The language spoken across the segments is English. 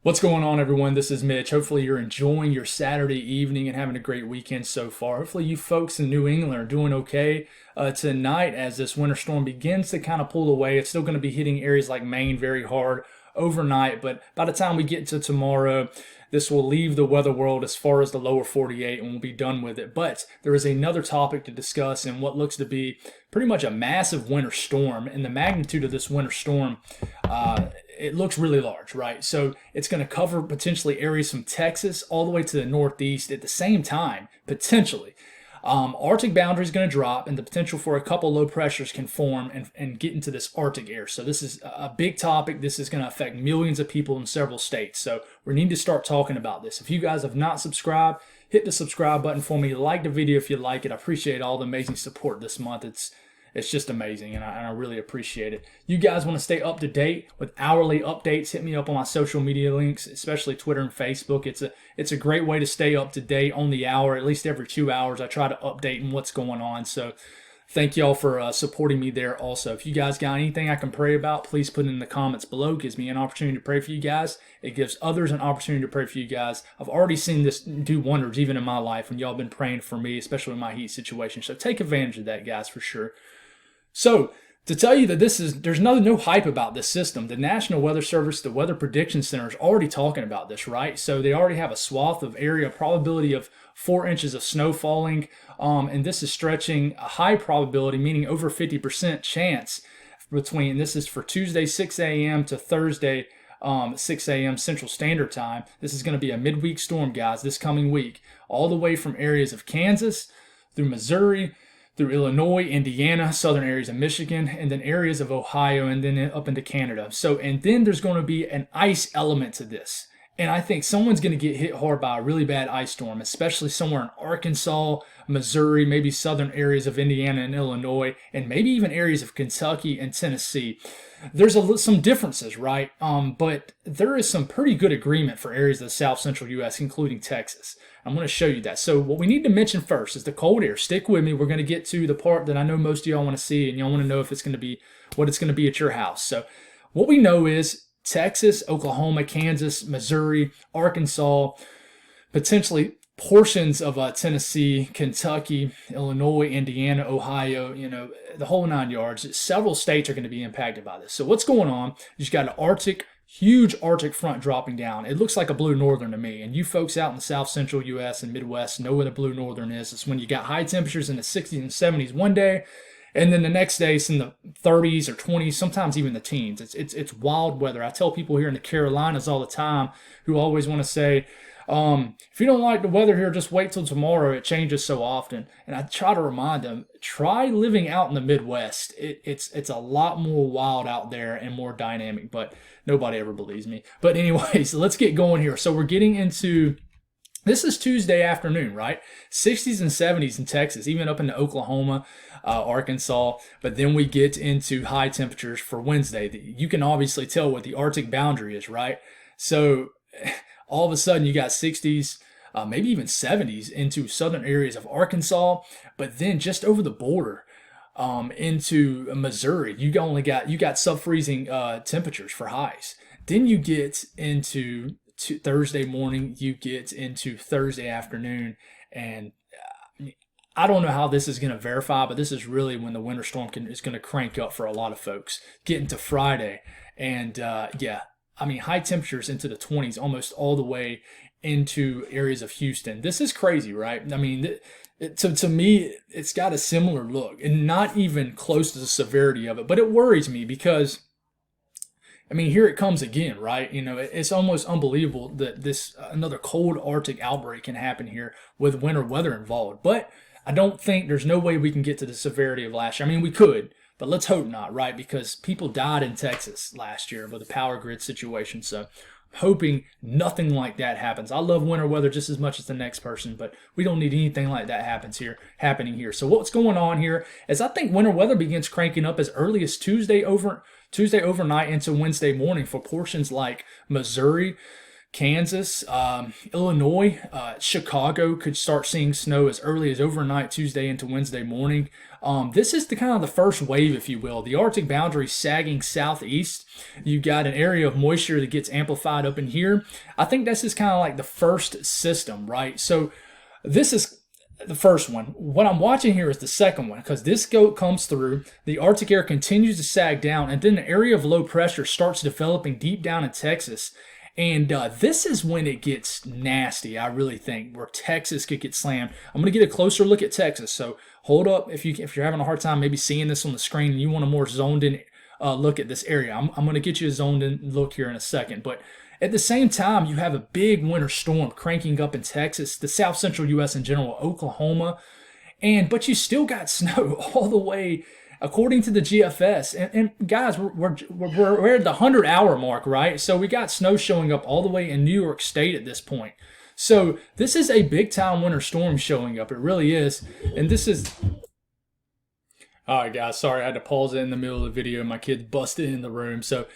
What's going on, everyone? This is Mitch. Hopefully, you're enjoying your Saturday evening and having a great weekend so far. Hopefully, you folks in New England are doing okay tonight as this winter storm begins to kind of pull away. It's still going to be hitting areas like Maine very hard overnight, but by the time we get to tomorrow, this will leave the weather world as far as the lower 48 and we'll be done with it. But there is another topic to discuss in what looks to be pretty much a massive winter storm. And the magnitude of this winter storm, it looks really large, right? So it's going to cover potentially areas from Texas all the way to the Northeast at the same time, potentially. Arctic boundary is going to drop, and the potential for a couple low pressures can form and get into this Arctic air. So this is a big topic. This is going to affect millions of people in several states. So we need to start talking about this. If you guys have not subscribed, hit the subscribe button for me. Like the video if you like it. I appreciate all the amazing support this month. It's just amazing, and I really appreciate it. You guys want to stay up to date with hourly updates, hit me up on my social media links, especially Twitter and Facebook. It's a great way to stay up to date on the hour. At least every 2 hours, I try to update on what's going on. So thank y'all for supporting me there also. If you guys got anything I can pray about, please put it in the comments below. It gives me an opportunity to pray for you guys. It gives others an opportunity to pray for you guys. I've already seen this do wonders even in my life when y'all been praying for me, especially in my heat situation. So take advantage of that, guys, for sure. So, to tell you that there's no hype about this system. The National Weather Service, the Weather Prediction Center is already talking about this, right? So they already have a swath of area probability of 4 inches of snow falling, and this is stretching a high probability, meaning over 50% chance between, this is for Tuesday 6 a.m. to Thursday 6 a.m. Central Standard Time. This is going to be a midweek storm, guys, this coming week, all the way from areas of Kansas through Missouri, through Illinois, Indiana, southern areas of Michigan, and then areas of Ohio, and then up into Canada. So, and then there's going to be an ice element to this. And I think someone's going to get hit hard by a really bad ice storm, especially somewhere in Arkansas, Missouri, maybe southern areas of Indiana and Illinois, and maybe even areas of Kentucky and Tennessee. There's some differences, right? But there is some pretty good agreement for areas of the south central U.S., including Texas. I'm going to show you that. So what we need to mention first is the cold air. Stick with me. We're going to get to the part that I know most of y'all want to see, and y'all want to know if it's going to be what it's going to be at your house. So what we know is Texas, Oklahoma, Kansas, Missouri, Arkansas, potentially portions of Tennessee, Kentucky, Illinois, Indiana, Ohio, the whole 9 yards. Several states are going to be impacted by this. So what's going on? You've got an huge Arctic front dropping down. It looks like a blue northern to me. And you folks out in the south central U.S. and Midwest know what a blue northern is. It's when you got high temperatures in the 60s and 70s one day, and then the next day it's in the 30s or 20s, sometimes even the teens. It's wild weather. I tell people here in the Carolinas all the time who always want to say, if you don't like the weather here, just wait till tomorrow. It changes so often. And I try to remind them, try living out in the Midwest. It's a lot more wild out there and more dynamic, but nobody ever believes me. But anyways, let's get going here. So we're getting into, this is Tuesday afternoon, right? 60s and 70s in Texas, even up into Oklahoma, Arkansas. But then we get into high temperatures for Wednesday. You can obviously tell what the Arctic boundary is, right? So all of a sudden you got 60s, maybe even 70s into southern areas of Arkansas, but then just over the border into Missouri, you got sub-freezing temperatures for highs. Then you get into Thursday morning, you get into Thursday afternoon, and I don't know how this is going to verify, but this is really when the winter storm is going to crank up for a lot of folks. Getting to Friday, and high temperatures into the 20s, almost all the way into areas of Houston. This is crazy, right? I mean, to me, it's got a similar look, and not even close to the severity of it. But it worries me because, here it comes again, right? It's almost unbelievable that another cold Arctic outbreak can happen here with winter weather involved. But I don't think there's no way we can get to the severity of last year. We could, but let's hope not, right? Because people died in Texas last year with a power grid situation. So hoping nothing like that happens. I love winter weather just as much as the next person, but we don't need anything like that happening here. So what's going on here is I think winter weather begins cranking up as early as Tuesday overnight into Wednesday morning for portions like Missouri, Kansas, Illinois, Chicago could start seeing snow as early as overnight Tuesday into Wednesday morning. This is the kind of the first wave, if you will. The Arctic boundary sagging southeast. You got an area of moisture that gets amplified up in here. I think this is kind of like the first system, right? So this is the first one. What I'm watching here is the second one, because this comes through, the Arctic air continues to sag down, and then an area of low pressure starts developing deep down in Texas. And this is when it gets nasty, I really think, where Texas could get slammed. I'm going to get a closer look at Texas, so hold up if you're having a hard time maybe seeing this on the screen and you want a more zoned in look at this area. I'm going to get you a zoned in look here in a second. But at the same time, you have a big winter storm cranking up in Texas, the south central U.S. in general, Oklahoma, but you still got snow all the way, according to the GFS. And guys, we're at the 100-hour mark, right? So we got snow showing up all the way in New York State at this point. So this is a big-time winter storm showing up. It really is. And this is... All right, guys, sorry, I had to pause it in the middle of the video. My kids busted in the room. So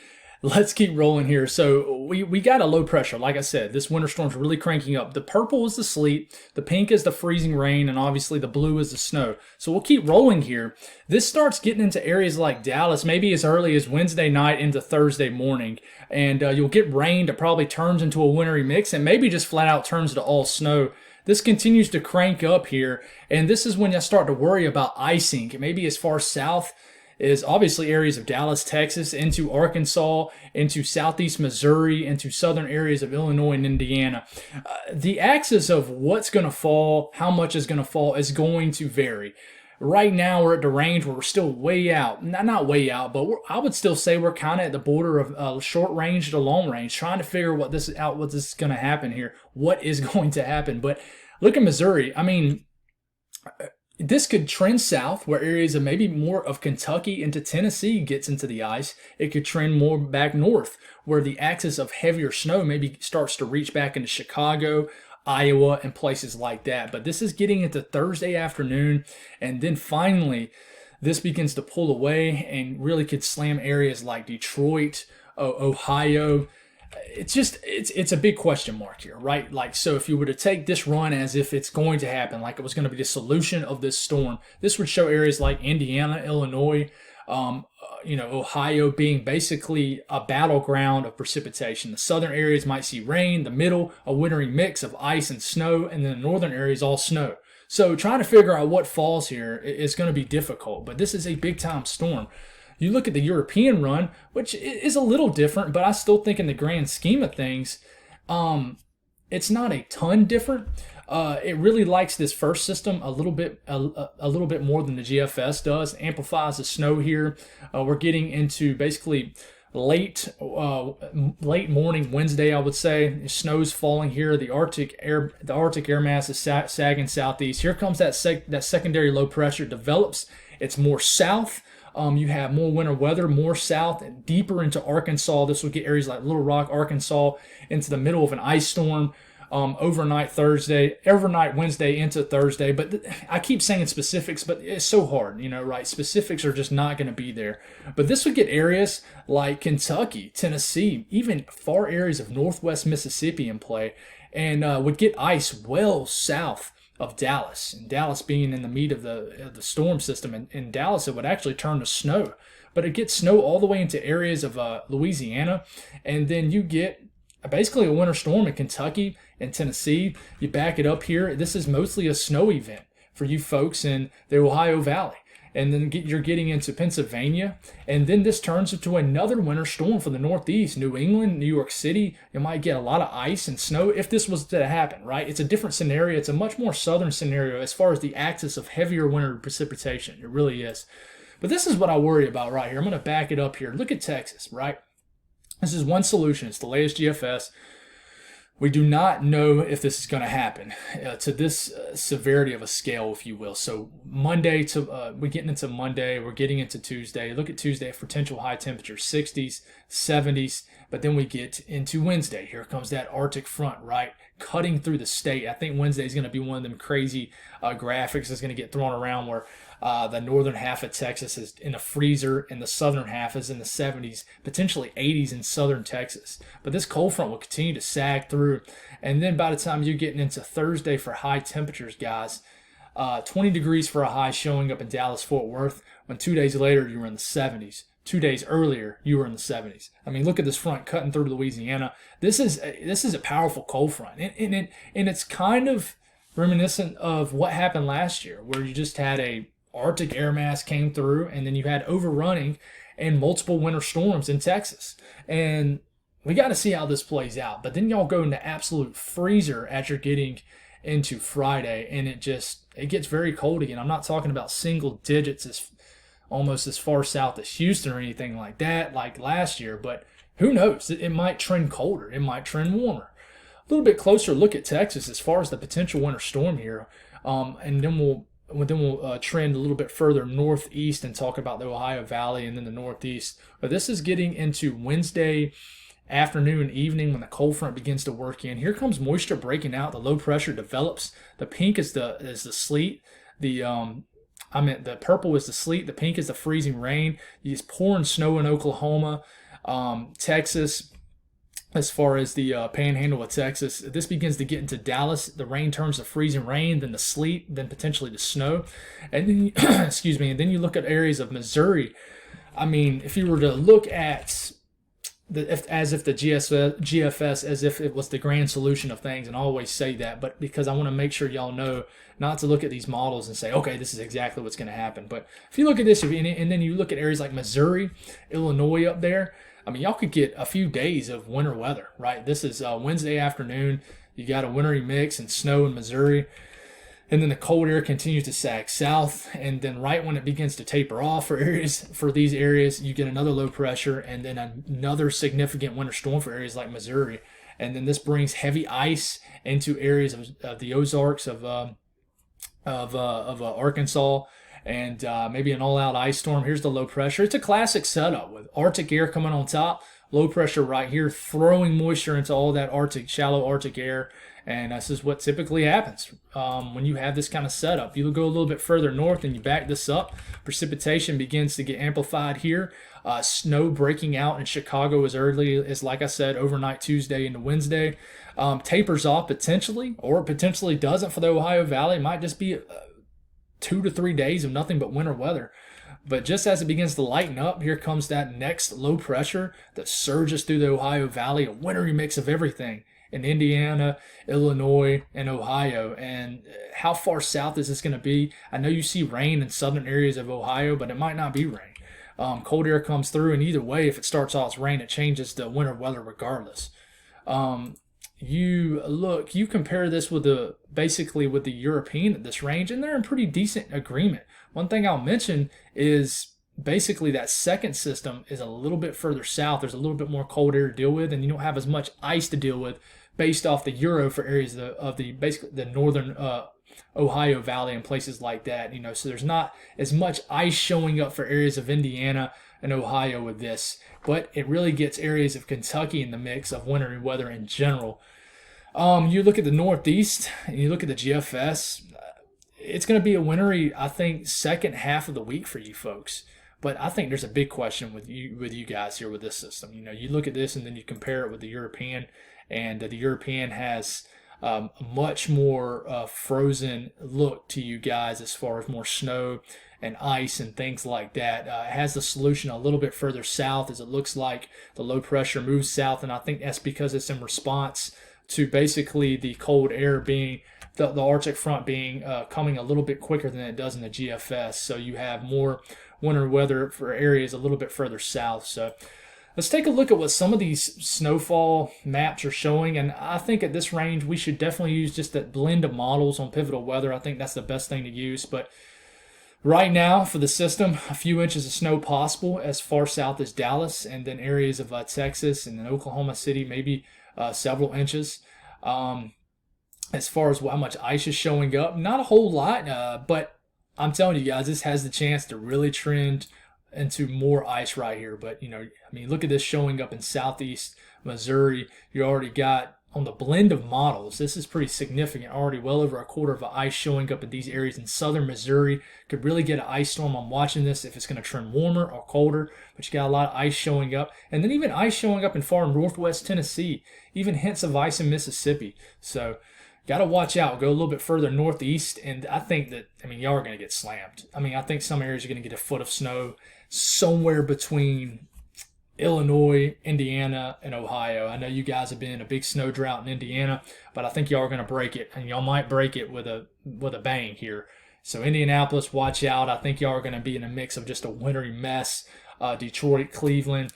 let's keep rolling here. So we got a low pressure. Like I said, this winter storm's really cranking up. The purple is the sleet, the pink is the freezing rain, and obviously the blue is the snow. So we'll keep rolling here. This starts getting into areas like Dallas, maybe as early as Wednesday night into Thursday morning. And you'll get rain that probably turns into a wintry mix and maybe just flat out turns to all snow. This continues to crank up here, and this is when I start to worry about icing. Maybe as far south is obviously areas of Dallas, Texas, into Arkansas, into southeast Missouri, into southern areas of Illinois and Indiana. The axis of what's going to fall, how much is going to fall, is going to vary. Right now, we're at the range where we're still way out. Not way out, but I would still say we're kind of at the border of short range to long range, trying to figure what this is going to happen here, what is going to happen. But look at Missouri. I mean, this could trend south, where areas of maybe more of Kentucky into Tennessee gets into the ice. It could trend more back north, where the axis of heavier snow maybe starts to reach back into Chicago, Iowa, and places like that. But this is getting into Thursday afternoon, and then finally this begins to pull away and really could slam areas like Detroit, Ohio. It's a big question mark here, right? Like, so if you were to take this run as if it's going to happen, like it was going to be the solution of this storm, this would show areas like Indiana, Illinois, Ohio being basically a battleground of precipitation. The southern areas might see rain, the middle, a wintry mix of ice and snow, and then the northern areas all snow. So trying to figure out what falls here is going to be difficult, but this is a big time storm. You look at the European run, which is a little different, but I still think in the grand scheme of things, it's not a ton different. It really likes this first system a little bit more than the GFS does. Amplifies the snow here. We're getting into basically late morning Wednesday, I would say. Snow's falling here. The Arctic air mass is sagging southeast. Here comes that secondary low pressure develops. It's more south. You have more winter weather, more south and deeper into Arkansas. This will get areas like Little Rock, Arkansas, into the middle of an ice storm. Overnight Wednesday into Thursday. But I keep saying specifics, but it's so hard, right? Specifics are just not going to be there. But this would get areas like Kentucky, Tennessee, even far areas of northwest Mississippi in play, and would get ice well south of Dallas, and Dallas being in the meat of the storm system. In Dallas, it would actually turn to snow, but it gets snow all the way into areas of Louisiana, and then you get basically a winter storm in Kentucky and Tennessee. You back it up here. This is mostly a snow event for you folks in the Ohio Valley. And then you're getting into Pennsylvania. And then this turns into another winter storm for the Northeast. New England, New York City, you might get a lot of ice and snow if this was to happen, right? It's a different scenario. It's a much more southern scenario as far as the axis of heavier winter precipitation. It really is. But this is what I worry about right here. I'm going to back it up here. Look at Texas, right? This is one solution. It's the latest GFS. We do not know if this is going to happen to this severity of a scale, if you will. So Monday we're getting into Monday, we're getting into Tuesday. Look at Tuesday, potential high temperature, 60s, 70s. But then we get into Wednesday. Here comes that Arctic front, right? cutting through the state. I think Wednesday is going to be one of them crazy graphics that's going to get thrown around where the northern half of Texas is in a freezer and the southern half is in the 70s, potentially 80s in southern Texas. But this cold front will continue to sag through. And then by the time you're getting into Thursday for high temperatures, guys, 20 degrees for a high showing up in Dallas-Fort Worth, when 2 days later you were in the 70s. 2 days earlier, you were in the 70s. I mean, look at this front cutting through Louisiana. This is a powerful cold front, and it's kind of reminiscent of what happened last year, where you just had a Arctic air mass came through, and then you had overrunning and multiple winter storms in Texas. And we got to see how this plays out. But then y'all go into absolute freezer as you're getting into Friday, and it gets very cold again. I'm not talking about single digits almost as far south as Houston or anything like that, like last year, but who knows? It might trend colder. It might trend warmer. A little bit closer look at Texas as far as the potential winter storm here, and then we'll trend a little bit further northeast and talk about the Ohio Valley and then the Northeast. But this is getting into Wednesday afternoon and evening when the cold front begins to work in. Here comes moisture breaking out. The low pressure develops. The pink is the sleet. The purple is the sleet. The pink is the freezing rain. It's pouring snow in Oklahoma, Texas. As far as the panhandle of Texas, this begins to get into Dallas. The rain turns to freezing rain, then the sleet, then potentially the snow. And then, excuse me, and then you look at areas of Missouri. I mean, if you were to look at as if the GFS, as if it was the grand solution of things, and I always say that, but because I want to make sure y'all know not to look at these models and say, okay, this is exactly what's going to happen. But if you look at this, and then you look at areas like Missouri, Illinois up there, I mean, y'all could get a few days of winter weather, right? This is Wednesday afternoon. You got a wintry mix and snow in Missouri. And then the cold air continues to sag south. And then right when it begins to taper off for these areas, you get another low pressure and then another significant winter storm for areas like Missouri. And then this brings heavy ice into areas of the Ozarks of Arkansas. And maybe an all-out ice storm. Here's the low pressure. It's a classic setup with Arctic air coming on top, low pressure right here, throwing moisture into all that shallow Arctic air. And this is what typically happens when you have this kind of setup. You go a little bit further north and you back this up. Precipitation begins to get amplified here. Snow breaking out in Chicago as early as, like I said, overnight Tuesday into Wednesday. Tapers off potentially, or potentially doesn't for the Ohio Valley. It might just be 2 to 3 days of nothing but winter weather. But just as it begins to lighten up, here comes that next low pressure that surges through the Ohio Valley, a wintry mix of everything in Indiana, Illinois, and Ohio. And how far south is this going to be? I know you see rain in southern areas of Ohio, but it might not be rain. Cold air comes through, and either way, if it starts off as rain, it changes to winter weather regardless. You compare this with the European at this range, and they're in pretty decent agreement. One thing I'll mention is basically that second system is a little bit further south. There's a little bit more cold air to deal with, and you don't have as much ice to deal with based off the Euro for areas of the northern Ohio Valley and places like that. So there's not as much ice showing up for areas of Indiana and Ohio with this, but it really gets areas of Kentucky in the mix of wintry weather in general. You look at the Northeast and you look at the GFS, it's going to be a wintry, I think, second half of the week for you folks. But I think there's a big question with you guys here with this system. You look at this and then you compare it with the European, and the European has a much more frozen look to you guys as far as more snow and ice and things like that. It has the solution a little bit further south, as it looks like the low pressure moves south, and I think that's because it's in response to basically the cold air being the Arctic front being coming a little bit quicker than it does in the GFS. So you have more winter weather for areas a little bit further south. So let's take a look at what some of these snowfall maps are showing. And I think at this range, we should definitely use just that blend of models on Pivotal Weather. I think that's the best thing to use. But right now for the system, a few inches of snow possible as far south as Dallas, and then areas of Texas and then Oklahoma City, maybe several inches. As far as how much ice is showing up, not a whole lot, but I'm telling you guys, this has the chance to really trend into more ice right here. But look at this showing up in southeast Missouri. You already got on the blend of models, this is pretty significant already. Well over a quarter of ice showing up in these areas in southern Missouri. Could really get an ice storm. I'm watching this if it's going to trend warmer or colder, but you got a lot of ice showing up. And then even ice showing up in far northwest Tennessee, even hints of ice in Mississippi. So got to watch out. Go a little bit further northeast, and I think that, y'all are going to get slammed. I think some areas are going to get a foot of snow somewhere between Illinois, Indiana, and Ohio. I know you guys have been in a big snow drought in Indiana, but I think y'all are going to break it, and y'all might break it with a bang here. So Indianapolis, watch out. I think y'all are going to be in a mix of just a wintry mess. Detroit, Cleveland,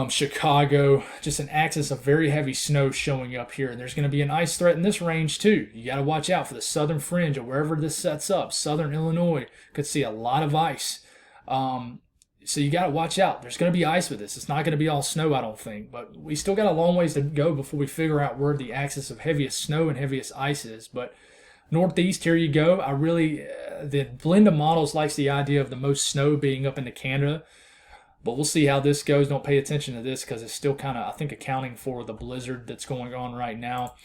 Chicago, just an axis of very heavy snow showing up here, and there's going to be an ice threat in this range too. You got to watch out for the southern fringe or wherever this sets up. Southern Illinois could see a lot of ice. So you got to watch out. There's going to be ice with this. It's not going to be all snow, I don't think. But we still got a long ways to go before we figure out where the axis of heaviest snow and heaviest ice is. But northeast, here you go. The blend of models likes the idea of the most snow being up into Canada. But we'll see how this goes. Don't pay attention to this because it's still kind of, I think, accounting for the blizzard that's going on right now.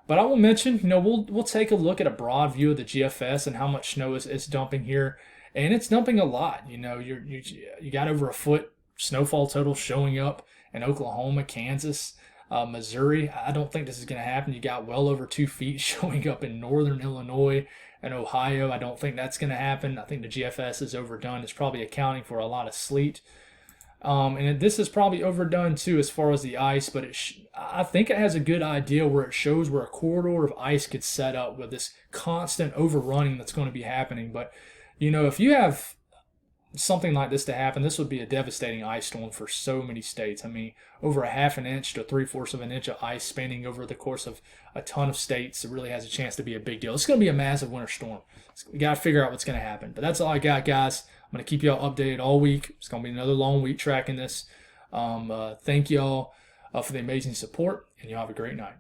But I will mention, we'll take a look at a broad view of the GFS and how much snow is dumping here. And it's dumping a lot. You got over a foot snowfall total showing up in Oklahoma, Kansas, Missouri. I don't think this is going to happen. You got well over 2 feet showing up in northern Illinois and Ohio. I don't think that's going to happen. I think the GFS is overdone. It's probably accounting for a lot of sleet. And this is probably overdone too as far as the ice, but I think it has a good idea where it shows where a corridor of ice could set up with this constant overrunning that's going to be happening. But if you have something like this to happen, this would be a devastating ice storm for so many states. Over a half an inch to 3/4 of an inch of ice spanning over the course of a ton of states. It really has a chance to be a big deal. It's going to be a massive winter storm. We got to figure out what's going to happen. But that's all I got, guys. I'm going to keep y'all updated all week. It's going to be another long week tracking this. Thank y'all for the amazing support, and y'all have a great night.